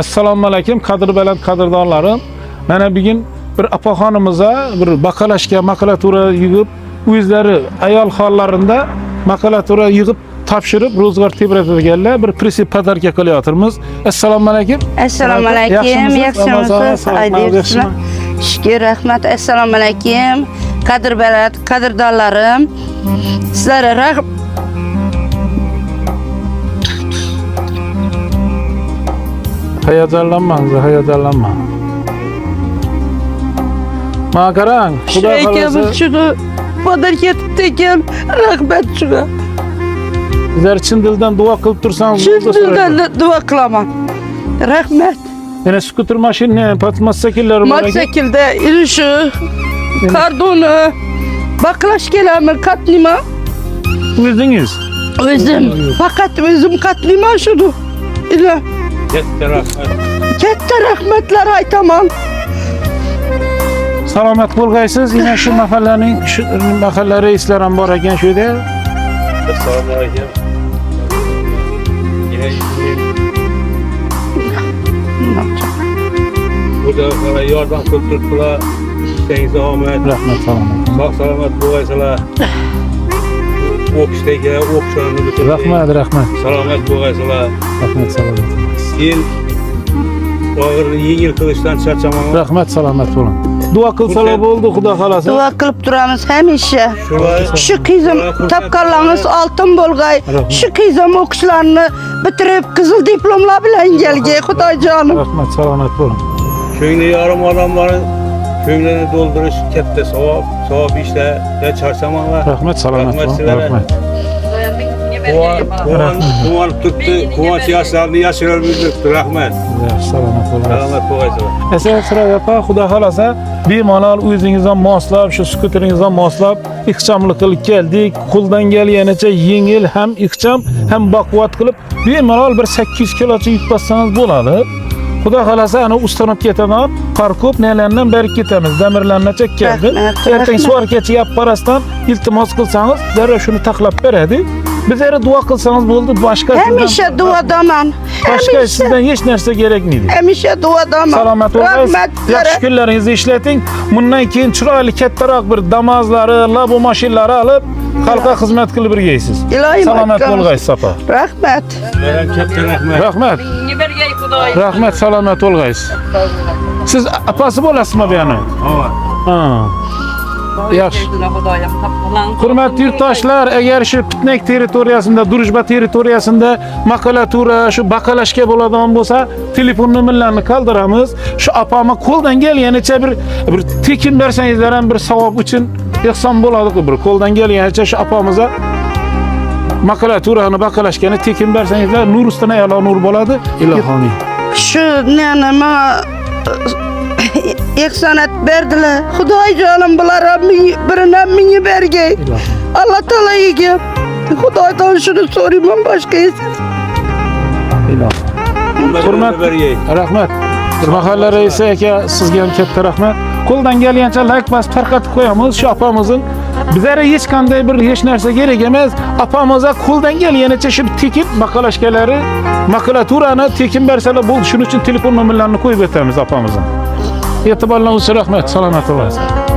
Assalomu alaykum qadrbaland qadrdonlarim. Mana bugun bir opaxonimiza bir bakalashga makulatura yig'ib, o'zlari ayol hollarida makulatura yig'ib topshirib ro'zg'or tebratadiganlar bir pressip podarka qilyapmiz. Assalomu alaykum. Assalomu alaykum. Yaxshimisiz? Aydingizmi? Shukr, rahmat. Assalomu alaykum. Qadrbaland qadrdonlarim. Sizlarga rahmat. Hayajonlanma. Ma qarang, xudo xolasa. Shuni podarka etibdi ekan. Rahmat shunga. Sizlar chin dildan duo qilib tursangiz, Chin dildan duo qilaman. Rahmat. yana skuter mashina, mototsikllar bor ekan. Mototsiklda irishi, kardoni, baklash kelarmi, qatnima? O'zingiz? O'zim, faqat o'zim qatnima shuni. Ila katta rahmatlar aytaman. Salomat bo'lg'aysiz. Yana shu mahallaning mahalla reislari ham bor ekan shu yerda. Assalomu alaykum. Burada yordam qilib turibdilar. Ishingizga omad. Rahmat, salomat. Sog' salomat bo'lgaysizlar. O'qishdagi o'qishlarni bitirib. Rahmat. Salomat bo'lgaysizlar. Rahmat, salomat. Keyin og'ir yengil qilishdan charchamang. Rahmat, salomat bo'ling. Duo qilsalar bo'ldi, xudo xolasa. Duo qilib turamiz hamisha. Shu qizim topganlaringiz oltin bo'lg'ay. Shu qizim o'qishlarni bitirib qizil diplomlar bilan kelgay, Xudojonim. Rahmat, salomat bo'ling. Ko'ngli yorim odamlarni ko'nglini to'ldirish katta savob ishlarga charchamanglar. Rahmat, salomat bo'ling. Rahmat. Quvonib turibdi, quvonch yoshlarni yashirib rahmat. Salomat bo'ling. Salomat bo'lgaysizlar. Asal opa, xudo xolasa bemalol o'zingizdan moslab, shu skuteringizdan moslab ixchamlik qilib keldik. Qo'ldan kelganicha yengil ham ixcham ham baquvvat qilib bemalol bir 800 kilocha yuk bossangiz bo'ladi. Xudo xolasa ana ustanib ketadigan qor ko'p nelardan beri ketamiz. Damirlarni chekkeldi. Ertaga suvarkachi yap parasdan iltimos qilsangiz, darrov shuni taqlab beradi. Bizlere duo qilsangiz bo'ldi, boshqa hamisha duodaman. Boshqa sizdan hech narsa kerakmaydi. Hamisha duodaman. Salomat bo'lasiz. Yaxshi kunlaringizni ishlating. Bundan keyin chiroyli kattaroq bir Damazlari, labo mashinalari olib xalqqa xizmat qilib birgaysiz. Salomat bo'lg'aysiz, opa. Rahmat. Katta rahmat. Rahmat. Rahmat, salomat bo'lg'aysiz. Siz apasi bo'lasizmi bu yana? Ha. Yaxshi. Hurmatli yurtdoshlar, agar shu Pitnak territoriyasida, Durujba territoriyasida makulatura, shu bakalashga bo'ladigan bo'lsa, telefon nomerlarini qoldiramiz. Shu opama qo'ldan kelganicha bir tekin bersangizlar ham bir savob uchun ehson bo'ladi. Bir qo'ldan kelganicha shu opamizga makulaturani bakalashgani tekin bersangizlar, nur ustidan ayollar nur bo'ladi. Ilohim. Shu nima ehsonat berdilar. Xudojonim bular biridan mingi bergay. Alloh taologa Xudodan shuni so'rayman, boshqa esiz. Hurmat, rahmat. Bir mahalla raisi aka, sizga ham katta rahmat. Qo'ldan kelgancha like bosib tarqatib qo'yamiz. Shu opamizning bizlarga hech qanday bir hech narsa kerak emas. Opamizga qo'ldan kelganicha shu tekin bakalashkalari, makulaturani tekin bersalar bo'ldi. Shuning uchun telefon nomerlarini qo'yib o'tamiz opamizning. E'tiborlaringiz uchun rahmat. Salomat bo'lasiz.